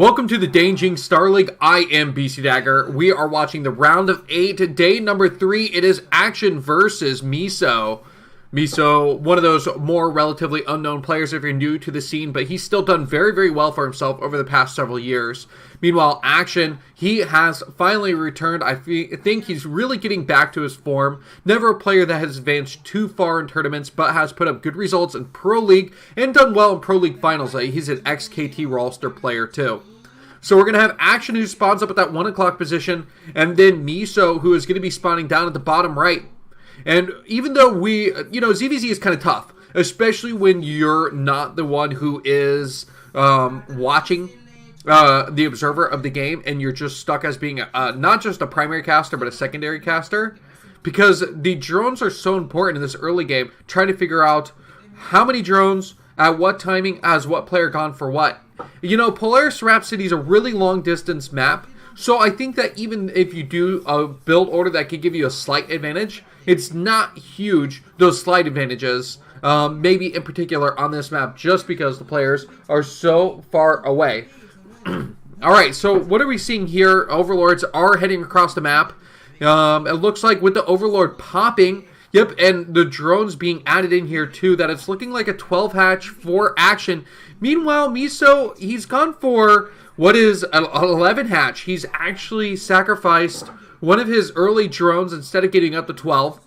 Welcome to the DanJJing Star League. I am BisuDagger. We are watching the round of 8, day number 3. It is Action versus Miso. Miso, one of those more relatively unknown players if you're new to the scene, but he's still done very, very well for himself over the past several years. Meanwhile, Action, he has finally returned. I think he's really getting back to his form. Never a player that has advanced too far in tournaments, but has put up good results in Pro League and done well in Pro League Finals. He's an ex-KT Roster player too. So we're going to have Action, who spawns up at that 1 o'clock position, and then Miso, who is going to be spawning down at the bottom right. And even though ZVZ is kind of tough, especially when you're not the one who is watching the observer of the game, and you're just stuck as being not just a primary caster, but a secondary caster, because the drones are so important in this early game, trying to figure out how many drones, at what timing, as what player gone for what. You know, Polaris Rhapsody is a really long distance map, so I think that even if you do a build order that could give you a slight advantage, it's not huge, those slight advantages, maybe in particular on this map, just because the players are so far away. Alright, so what are we seeing here? Overlords are heading across the map. It looks like with the Overlord popping, yep, and the drones being added in here too, that it's looking like a 12 hatch for Action. Meanwhile, Miso, he's gone for what is an 11 hatch. He's actually sacrificed one of his early drones instead of getting up to 12.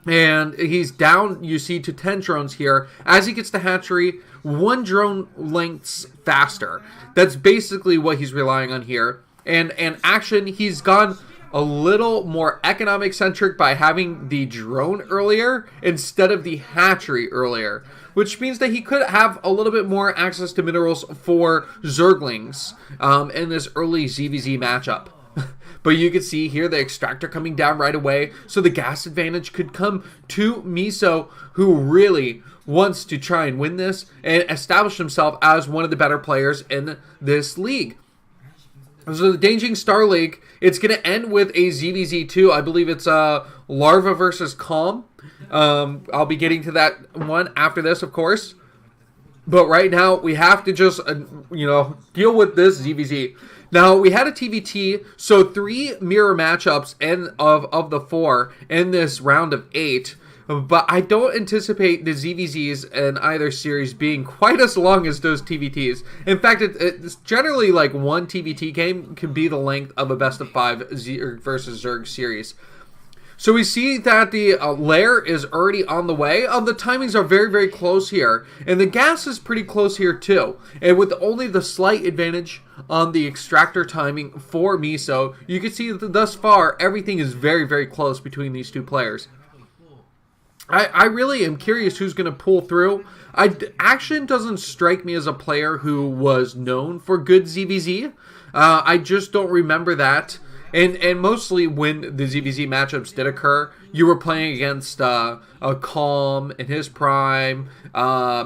And he's down, you see, to 10 drones here. As he gets the hatchery, 1 drone lengths faster. That's basically what he's relying on here. And Action, he's gone a little more economic-centric by having the drone earlier instead of the hatchery earlier, which means that he could have a little bit more access to minerals for Zerglings in this early ZVZ matchup. But you can see here the extractor coming down right away, so the gas advantage could come to Miso, who really wants to try and win this and establish himself as one of the better players in this league. So the DanJJing Star League, it's going to end with a ZVZ2. I believe it's Larva versus Calm. I'll be getting to that one after this, of course. But right now, we have to just, deal with this ZVZ. Now, we had a TVT, so 3 mirror matchups of the 4 in this round of 8. But I don't anticipate the ZVZs in either series being quite as long as those TVTs. In fact, it's generally like one TVT game can be the length of a best of 5 Z versus Zerg series. So we see that the lair is already on the way. The timings are very, very close here. And the gas is pretty close here too. And with only the slight advantage on the extractor timing for Miso, you can see that thus far, everything is very, very close between these two players. I really am curious who's going to pull through. Action doesn't strike me as a player who was known for good ZVZ. I just don't remember that. And mostly when the ZVZ matchups did occur, you were playing against a Calm in his prime,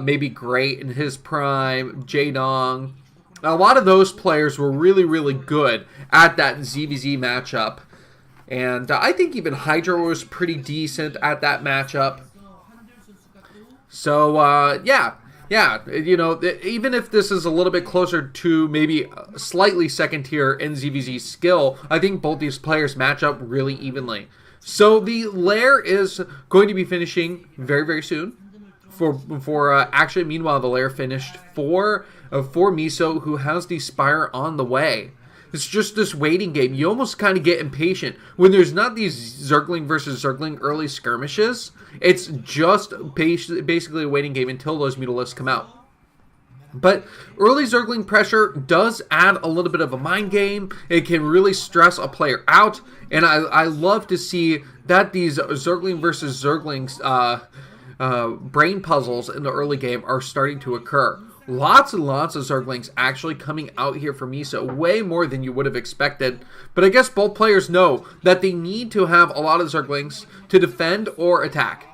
maybe Great in his prime, Jaedong. A lot of those players were really, really good at that ZVZ matchup. And I think even Hydra was pretty decent at that matchup. So, yeah, even if this is a little bit closer to maybe slightly second tier in ZVZ skill, I think both these players match up really evenly. So the lair is going to be finishing very, very soon for Action. Meanwhile, the lair finished for Miso, who has the Spire on the way. It's just this waiting game. You almost kind of get impatient when there's not these Zergling versus Zergling early skirmishes. It's just basically a waiting game until those Mutalisks come out. But early Zergling pressure does add a little bit of a mind game. It can really stress a player out. And I love to see that these Zergling versus Zerglings brain puzzles in the early game are starting to occur. Lots and lots of Zerglings actually coming out here for Miso, way more than you would have expected. But I guess both players know that they need to have a lot of Zerglings to defend or attack.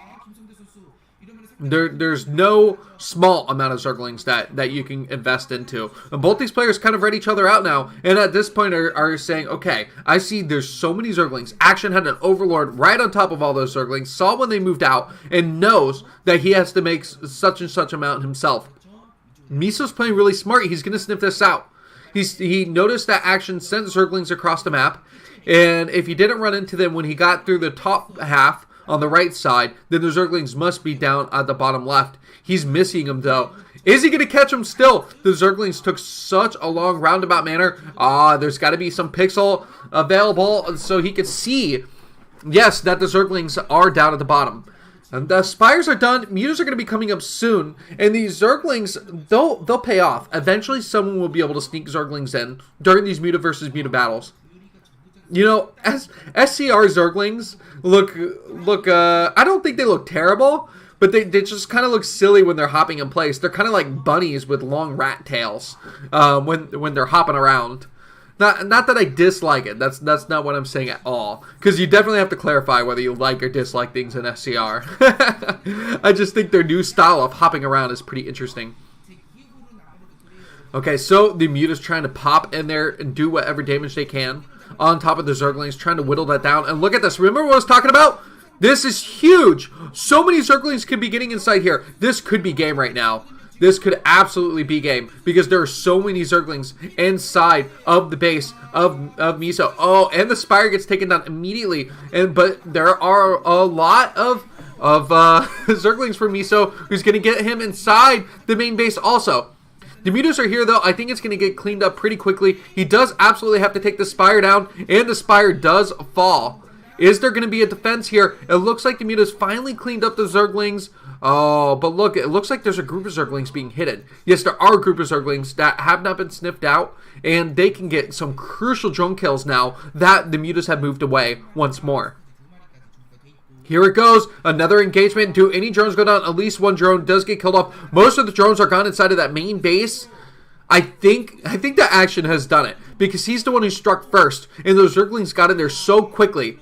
There's no small amount of Zerglings that you can invest into. And both these players kind of read each other out now, and at this point are saying, okay, I see there's so many Zerglings. Action had an Overlord right on top of all those Zerglings, saw when they moved out, and knows that he has to make such and such amount himself. Miso's playing really smart. He's going to sniff this out. He noticed that Action sent Zerglings across the map, and if he didn't run into them when he got through the top half on the right side, then the Zerglings must be down at the bottom left. He's missing them though. Is he going to catch him still? The Zerglings took such a long roundabout manner. There's got to be some pixel available so he could see, yes, that the Zerglings are down at the bottom. And the Spires are done. Mutas are going to be coming up soon. And these Zerglings, they'll pay off. Eventually, someone will be able to sneak Zerglings in during these Muta versus Muta battles. You know, as SCR Zerglings look, I don't think they look terrible, but they just kind of look silly when they're hopping in place. They're kind of like bunnies with long rat tails when they're hopping around. Not that I dislike it. That's not what I'm saying at all. Because you definitely have to clarify whether you like or dislike things in SCR. I just think their new style of hopping around is pretty interesting. Okay, so the Muta's trying to pop in there and do whatever damage they can on top of the Zerglings, trying to whittle that down. And look at this. Remember what I was talking about? This is huge. So many Zerglings could be getting inside here. This could be game right now. This could absolutely be game because there are so many Zerglings inside of the base of Miso. Oh, and the Spire gets taken down immediately. But there are a lot of Zerglings for Miso who's going to get him inside the main base also. The Mutas are here, though. I think it's going to get cleaned up pretty quickly. He does absolutely have to take the Spire down, and the Spire does fall. Is there going to be a defense here? It looks like the Mutas finally cleaned up the Zerglings. Oh, but look, it looks like there's a group of Zerglings being hidden. Yes, there are a group of Zerglings that have not been sniffed out, and they can get some crucial drone kills now that the Mutas have moved away once more. Here it goes. Another engagement. Do any drones go down? At least one drone does get killed off. Most of the drones are gone inside of that main base. I think that Action has done it because he's the one who struck first, and those Zerglings got in there so quickly.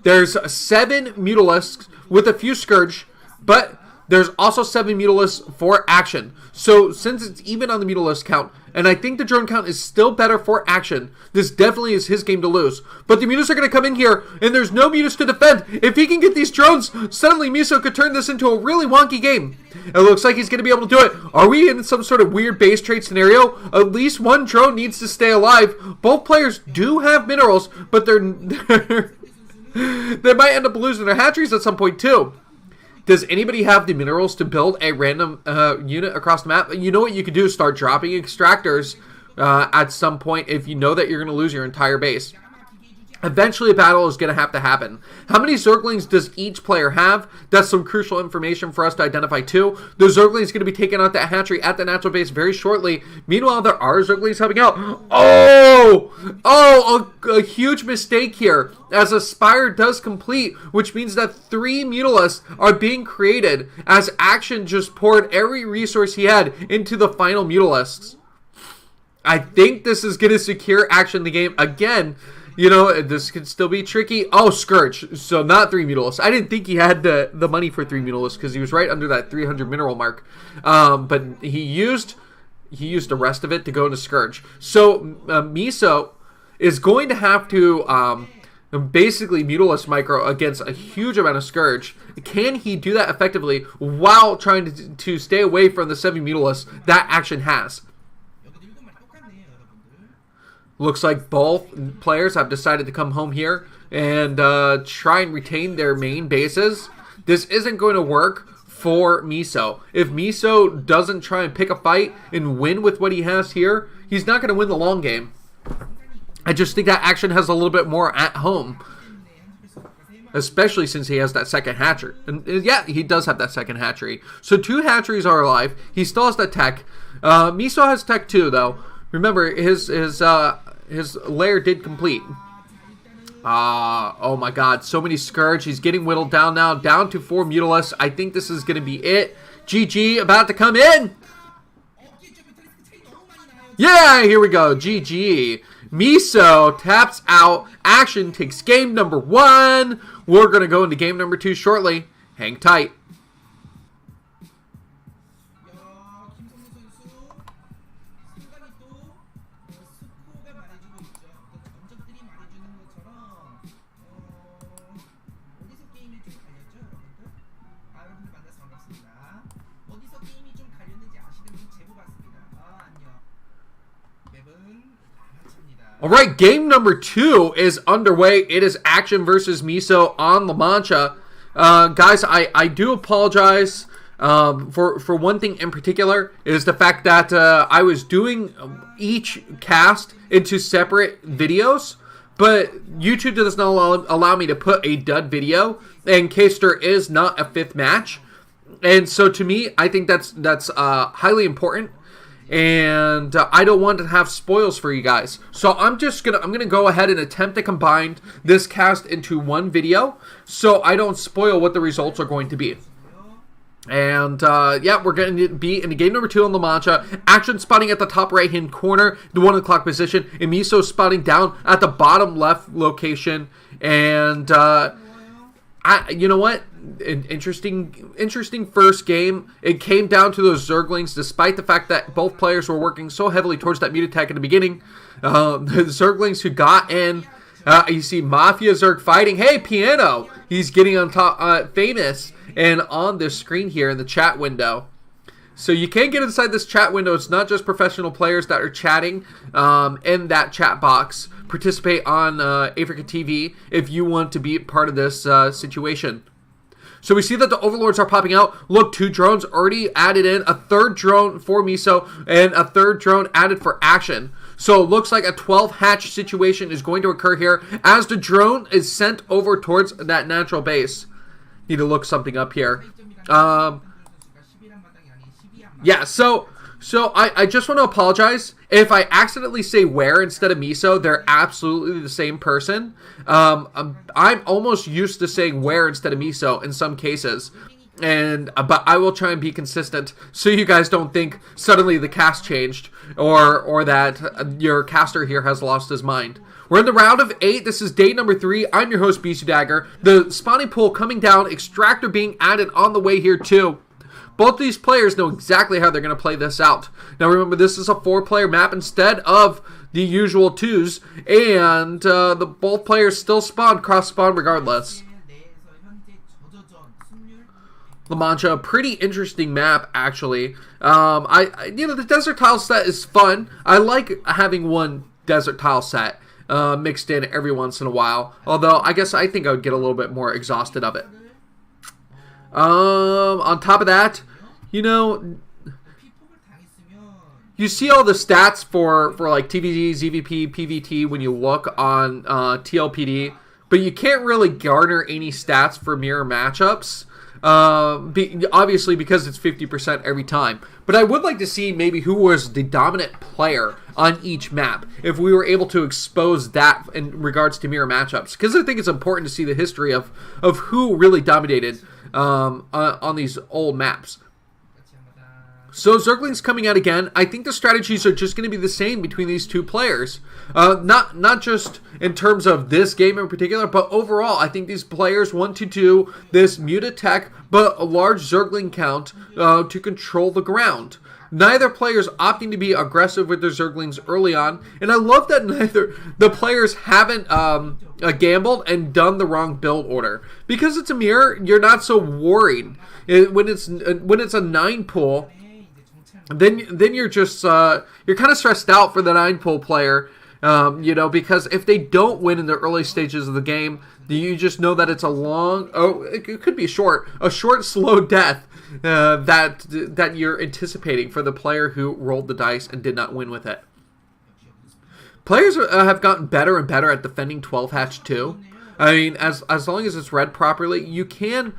There's 7 Mutalisks with a few Scourge, but there's also 7 Mutalisks for Action. So since it's even on the Mutalisk count, and I think the drone count is still better for Action, this definitely is his game to lose. But the Mutas are going to come in here, and there's no Mutas to defend. If he can get these drones, suddenly Miso could turn this into a really wonky game. It looks like he's going to be able to do it. Are we in some sort of weird base trade scenario? At least one drone needs to stay alive. Both players do have minerals, but they might end up losing their hatcheries at some point too. Does anybody have the minerals to build a random unit across the map? You know what you could do is start dropping extractors at some point if you know that you're going to lose your entire base. Eventually a battle is going to have to happen. How many Zerglings does each player have? That's some crucial information for us to identify too. The Zergling is going to be taking out that hatchery at the natural base very shortly. Meanwhile, there are Zerglings helping out. A huge mistake here as a Spire does complete, which means that 3 Mutalisks are being created as Action just poured every resource he had into the final Mutalisks. I think this is going to secure Action in the game again. You know, this could still be tricky. Oh, Scourge. So not 3 Mutalisks. I didn't think he had the money for 3 Mutalisks because he was right under that 300 mineral mark. But he used the rest of it to go into Scourge. So Miso is going to have to basically Mutalisk micro against a huge amount of Scourge. Can he do that effectively while trying to stay away from the 7 Mutalisks that Action has? Looks like both players have decided to come home here and try and retain their main bases. This isn't going to work for Miso. If Miso doesn't try and pick a fight and win with what he has here, he's not going to win the long game. I just think that Action has a little bit more at home, especially since he has that second hatchery. And yeah, he does have that second hatchery. So 2 hatcheries are alive. He still has that tech. Miso has tech too, though. Remember, his lair did complete. Oh my god, so many Scourge. He's getting whittled down now, down to 4 Mutalisks. I think this is going to be it. GG about to come in. Yeah, here we go. GG. Miso taps out. Action takes game number 1. We're going to go into game number 2 shortly. Hang tight. All right, game number 2 is underway. It is Action versus Miso on La Mancha. Guys, I do apologize for one thing in particular, is the fact that I was doing each cast into separate videos, but YouTube does not allow me to put a dud video in case there is not a 5th match. And so to me, I think that's highly important. And I don't want to have spoils for you guys. So I'm gonna go ahead and attempt to combine this cast into one video so I don't spoil what the results are going to be. And yeah, we're going to be in game number 2 on La Mancha. Action spotting at the top right hand corner, the 1 o'clock position, and Miso spotting down at the bottom left location. And you know what? An interesting first game. It came down to those Zerglings, despite the fact that both players were working so heavily towards that mute attack in the beginning. The Zerglings who got in, you see Mafia Zerg fighting. Hey, Piano! He's getting on top, famous, and on this screen here in the chat window. So you can get inside this chat window. It's not just professional players that are chatting in that chat box. Participate on Africa TV if you want to be part of this situation. So we see that the Overlords are popping out. Look, 2 drones already added in. A 3rd drone for Miso and a 3rd drone added for Action. So it looks like a 12 hatch situation is going to occur here as the drone is sent over towards that natural base. Need to look something up here. Yeah, so I just want to apologize if I accidentally say where instead of Miso. They're absolutely the same person. I'm almost used to saying where instead of Miso in some cases, but I will try and be consistent so you guys don't think suddenly the cast changed or that your caster here has lost his mind. We're in the round of 8. This is day number 3. I'm your host, BisuDagger. The spawning pool coming down. Extractor being added on the way here too. Both these players know exactly how they're going to play this out. Now remember, this is a 4-player map instead of the usual 2s, and both players still spawn cross-spawn regardless. La Mancha, a pretty interesting map actually. The desert tile set is fun. I like having one desert tile set mixed in every once in a while. Although I think I would get a little bit more exhausted of it. On top of that, you see all the stats for like TVZ, ZVP, PVT when you look on TLPD, but you can't really garner any stats for mirror matchups. Obviously because it's 50% every time. But I would like to see maybe who was the dominant player on each map, if we were able to expose that in regards to mirror matchups, because I think it's important to see the history of who really dominated on these old maps. So Zergling's coming out again. I think the strategies are just going to be the same between these 2 players. Not just in terms of this game in particular, but overall, I think these players want to do this mute attack, but a large Zergling count to control the ground. Neither player's opting to be aggressive with their Zerglings early on, and I love that neither the players haven't gambled and done the wrong build order. Because it's a mirror, you're not so worried. When it's a 9 pull, then you're just you're kind of stressed out for the 9 pull player, because if they don't win in the early stages of the game, you just know that it's it could be a short, slow death that you're anticipating for the player who rolled the dice and did not win with it. Players have gotten better and better at defending 12 hatch too. I mean, as long as it's read properly, you can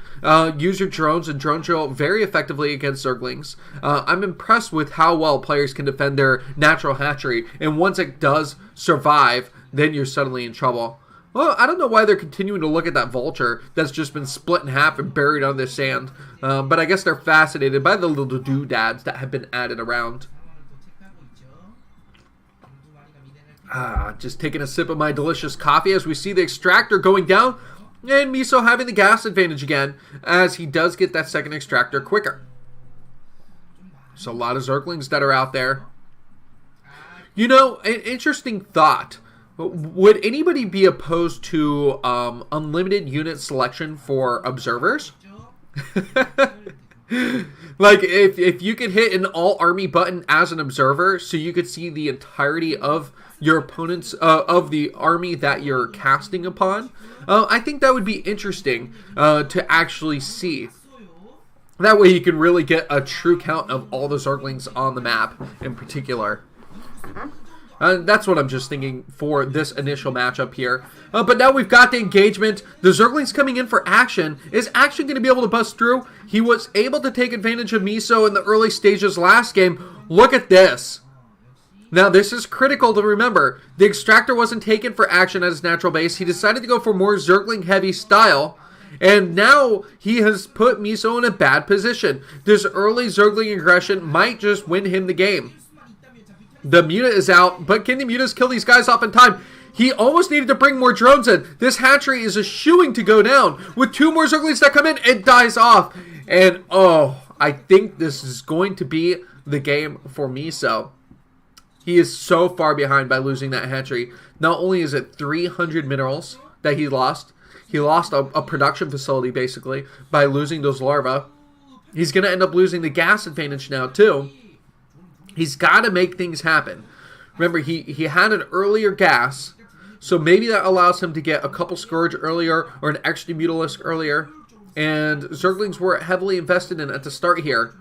use your drones and drone drill very effectively against Zerglings. I'm impressed with how well players can defend their natural hatchery, and once it does survive, then you're suddenly in trouble. Well, I don't know why they're continuing to look at that vulture that's just been split in half and buried under sand, but I guess they're fascinated by the little doodads that have been added around. Just taking a sip of my delicious coffee as we see the extractor going down, and Miso having the gas advantage again as he does get that second extractor quicker. So a lot of Zerglings that are out there. An interesting thought. Would anybody be opposed to unlimited unit selection for observers? Like, if you could hit an all army button as an observer, so you could see the entirety of your opponent's, of the army that you're casting upon, I think that would be interesting to actually see. That way you can really get a true count of all the Zerglings on the map in particular. That's what I'm just thinking for this initial matchup here. But now we've got the engagement. The Zerglings coming in for Action. Is Action going to be able to bust through? He was able to take advantage of Miso in the early stages last game. Look at this. Now this is critical to remember. The Extractor wasn't taken for Action at his natural base. He decided to go for more Zergling heavy style. And now he has put Miso in a bad position. This early Zergling aggression might just win him the game. The Muta is out, but can the Mutas kill these guys off in time? He almost needed to bring more drones in. This hatchery is eschewing to go down. With 2 more Zerglings that come in, it dies off. And, oh, I think this is going to be the game for Miso. He is so far behind by losing that hatchery. Not only is it 300 minerals that he lost a production facility, basically, by losing those larvae. He's going to end up losing the gas advantage now, too. He's got to make things happen. Remember, he had an earlier gas, so maybe that allows him to get a couple Scourge earlier or an extra Mutalisk earlier. And Zerglings were heavily invested in at the start here.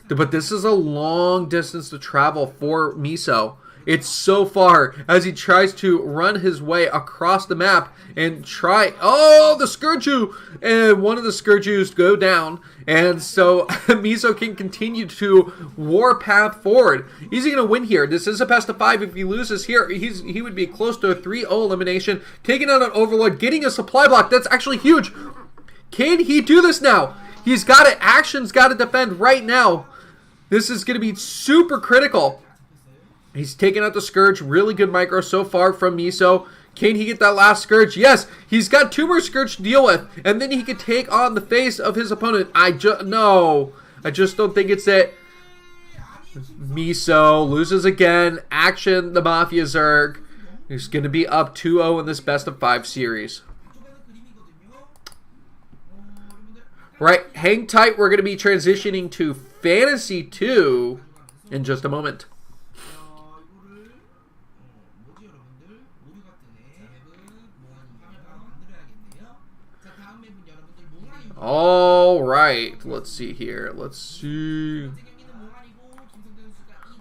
But this is a long distance to travel for Miso. It's so far as he tries to run his way across the map and try... Oh, the Scourgew! And one of the Scourgews go down. And so Miso can continue to warpath forward. Is he going to win here? This is a best of 5. If he loses here, he would be close to a 3-0 elimination. Taking out an Overlord, getting a supply block. That's actually huge. Can he do this now? He's got it. Action's got to defend right now. This is going to be super critical. He's taken out the Scourge. Really good micro so far from Miso. Can he get that last Scourge? Yes. He's got 2 more Scourge to deal with. And then he could take on the face of his opponent. No. I just don't think it's it. Miso loses again. Action, the Mafia Zerg. He's going to be up 2-0 in this best of 5 series. Right. Hang tight. We're going to be transitioning to Fantasy 2 in just a moment. All right, let's see here. Let's see.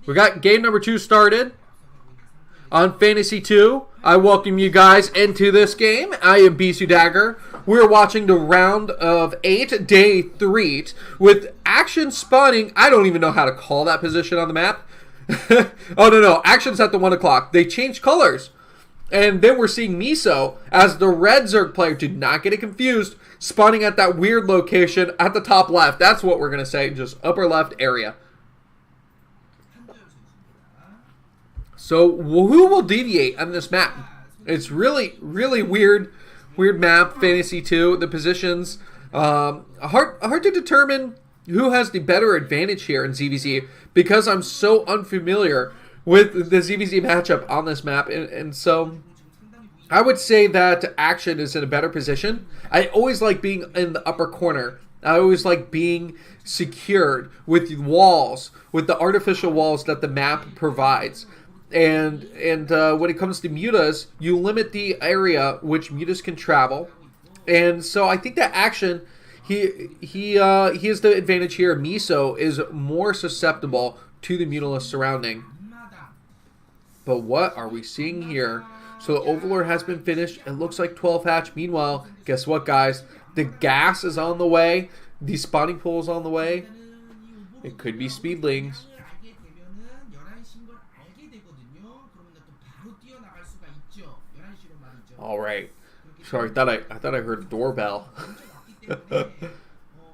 We got game number 2 started on Fantasy 2. I welcome you guys into this game. I am BisuDagger. We're watching the round of 8, day 3, with Action spawning. I don't even know how to call that position on the map. Oh, no. Action's at the 1 o'clock. They changed colors. And then we're seeing Miso as the red Zerg player. Do not get it confused. Spawning at that weird location at the top left. That's what we're going to say. Just upper left area. So who will deviate on this map? It's really, really weird map. Fantasy 2. The positions. Hard to determine who has the better advantage here in ZVZ. Because I'm so unfamiliar with the ZVZ matchup on this map. And so I would say that Action is in a better position. I always like being in the upper corner. I always like being secured with walls, with the artificial walls that the map provides. And when it comes to mutas, you limit the area which mutas can travel. And so I think that Action, he has the advantage here. Miso is more susceptible to the mutalist surrounding. But what are we seeing here? So the Overlord has been finished. It looks like 12 hatch. Meanwhile, guess what, guys? The gas is on the way. The spawning pool is on the way. It could be Speedlings. All right. Sorry, I thought I heard a doorbell.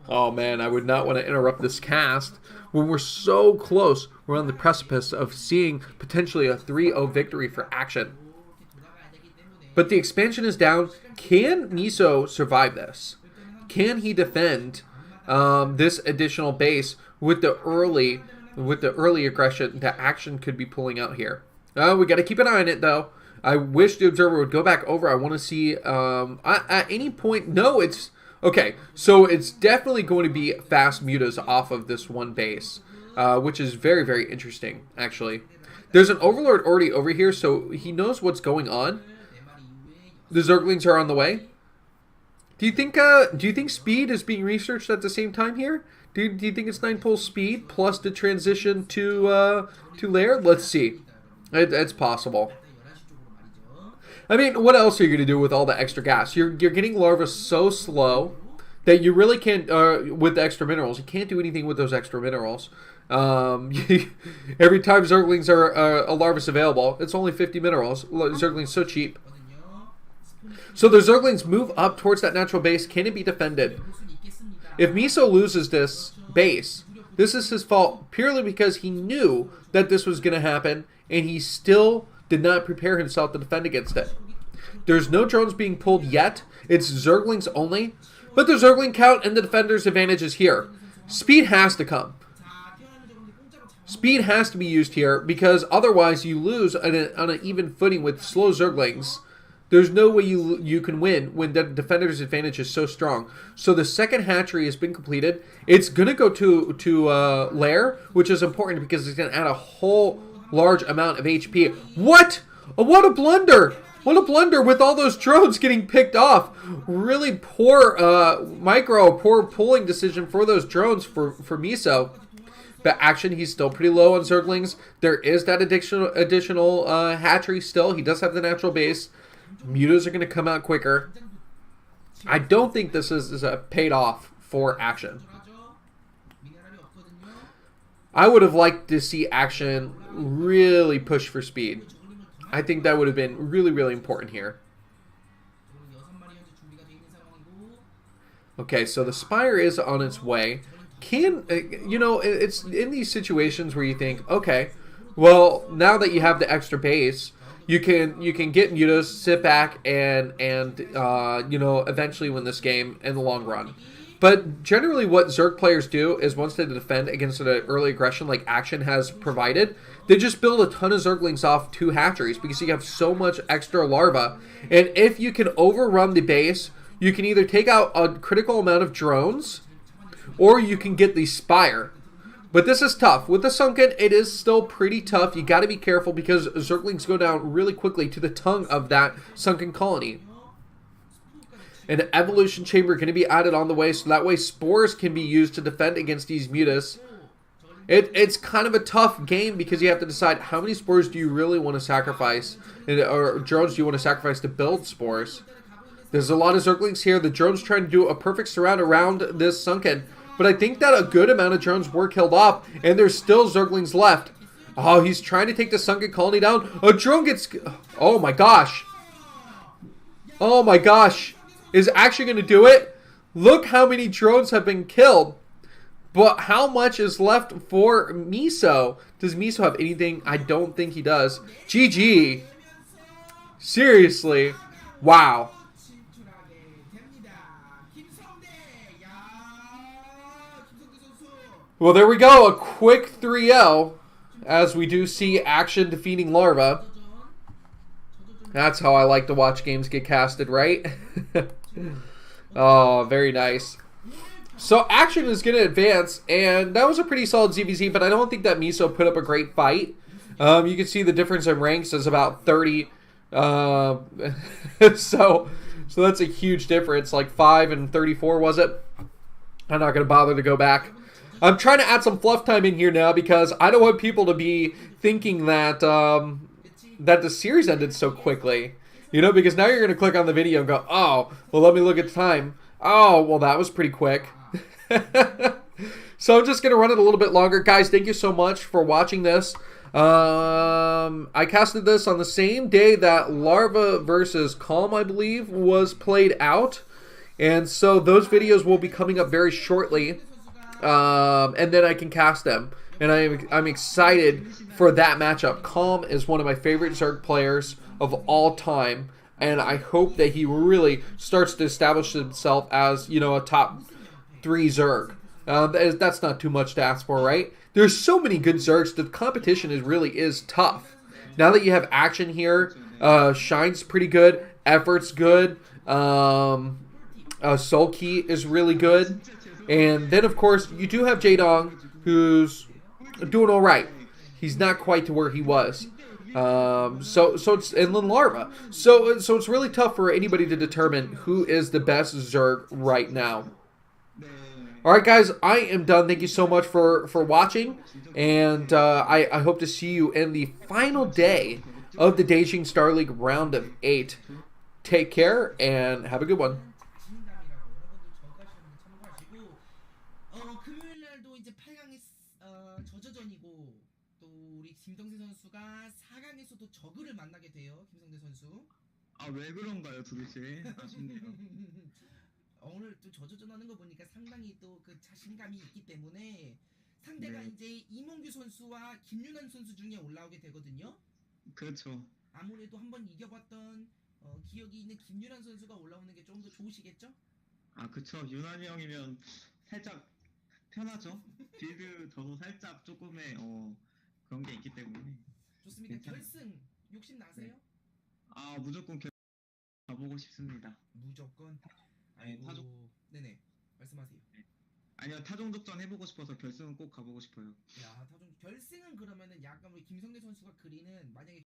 Oh man, I would not want to interrupt this cast when we're so close. We're on the precipice of seeing potentially a 3-0 victory for Action. But the expansion is down. Can Miso survive this? Can he defend this additional base with the early aggression that Action could be pulling out here? We got to keep an eye on it though. I wish the Observer would go back over. I want to see at any point. No, it's Okay, so it's definitely going to be fast mutas off of this one base, which is very, very interesting, actually. There's an Overlord already over here, so he knows what's going on. The Zerglings are on the way. Do you think speed is being researched at the same time here? Do you think it's 9-pull speed plus the transition to lair? Let's see. It's possible. I mean, what else are you going to do with all the extra gas? You're getting larvae so slow that you really can't, with the extra minerals, you can't do anything with those extra minerals. Every time Zerglings are a larva's available, it's only 50 minerals. Zerglings so cheap. So the Zerglings move up towards that natural base. Can it be defended? If Miso loses this base, this is his fault purely because he knew that this was going to happen and he still did not prepare himself to defend against it. There's no drones being pulled yet. It's Zerglings only. But the Zergling count and the defender's advantage is here. Speed has to come. Speed has to be used here because otherwise you lose on an even footing with slow Zerglings. There's no way you can win when the defender's advantage is so strong. So the second hatchery has been completed. It's going to go to lair, which is important because it's going to add a whole large amount of HP. What? What a blunder! What a blunder with all those drones getting picked off. Really poor poor pulling decision for those drones for Miso. But action, he's still pretty low on Zerglings. There is that additional hatchery still. He does have the natural base. Mutas are going to come out quicker. I don't think this is paid off for action. I would have liked to see action really push for speed. I think that would have been really, really important here. Okay, so the Spire is on its way. It's in these situations where you think, okay, well, now that you have the extra base, you can get mutas, sit back, and eventually win this game in the long run. But generally what Zerg players do is once they defend against an early aggression like Action has provided, they just build a ton of Zerglings off 2 hatcheries because you have so much extra larva. And if you can overrun the base, you can either take out a critical amount of drones or you can get the Spire. But this is tough. With the Sunken, it is still pretty tough. You got to be careful because Zerglings go down really quickly to the tongue of that Sunken colony. An evolution chamber going to be added on the way, so that way spores can be used to defend against these mutas. It's kind of a tough game because you have to decide how many spores do you really want to sacrifice, or drones do you want to sacrifice to build spores. There's a lot of Zerglings here. The drone's trying to do a perfect surround around this Sunken, but I think that a good amount of drones were killed off, and there's still Zerglings left. Oh, he's trying to take the Sunken colony down. A drone gets... Oh my gosh. Oh my gosh. Is actually going to do it? Look how many drones have been killed. But how much is left for Miso? Does Miso have anything? I don't think he does. GG. Seriously. Wow. Well, there we go. A quick 3-0 as we do see Action defeating Larva. That's how I like to watch games get casted, right? Oh, very nice. So Action is going to advance, and that was a pretty solid ZVZ, but I don't think that Miso put up a great fight. You can see the difference in ranks is about 30. So that's a huge difference, like 5 and 34, was it? I'm not going to bother to go back. I'm trying to add some fluff time in here now because I don't want people to be thinking that that the series ended so quickly. You know, because now you're going to click on the video and go, oh, well, let me look at the time. Oh, well, that was pretty quick. So I'm just going to run it a little bit longer. Guys, thank you so much for watching this. I casted this on the same day that Larva versus Calm, I believe, was played out. And so those videos will be coming up very shortly. And then I can cast them. And I'm excited for that matchup. Calm is one of my favorite Zerg players of all time, and I hope that he really starts to establish himself as, you know, a top 3 Zerg. That's not too much to ask for, right? There's so many good Zergs. The competition really is tough. Now that you have Action here, Shine's pretty good, Effort's good. Sulky is really 아 good. 진짜 And then, of 죄송한데 course, you do have Jaedong, who's doing all right. 네. He's not quite to where he was. 근데 이게 So it's and Lin Larva. So it's really tough for anybody to determine who is the best Zerg right now. 네. All right, guys, I am done. Thank you so much for watching, and I hope to see you in the final day of the DanJJing Star League round of 8. Take care and have a good one. 자신감이라고 여러분들 저까지는 참고하시고 금요일 날도 이제 8강에 저저전이고 또 우리 김성대 선수가 4강에서도 저그를 만나게 돼요. 김성대 선수. 아 왜 그런가요 도대체? 아쉽네요. 오늘 또 저저전 하는 거 보니까 상당히 또 그 자신감이 있기 때문에 상대가 네. 이제 이몽규 선수와 김윤환 선수 중에 올라오게 되거든요. 그렇죠. 아무래도 한번 이겨봤던 기억이 있는 김윤환 선수가 올라오는 게 좀 더 좋으시겠죠? 아 그쵸. 유난히 형이면 살짝 편하죠. 빌드 저도 살짝 조금의 그런 게 있기 때문에. 좋습니까? 괜찮아요. 결승 욕심 나세요? 아 무조건 가보고 싶습니다. 무조건. 아니, 아이고, 타조- 네네 말씀하세요. 아니요 타종족전 해보고 싶어서 결승은 꼭 가보고 싶어요. 야, 타종 결승은 그러면은 약간 우리 김성대 선수가 그리는 만약에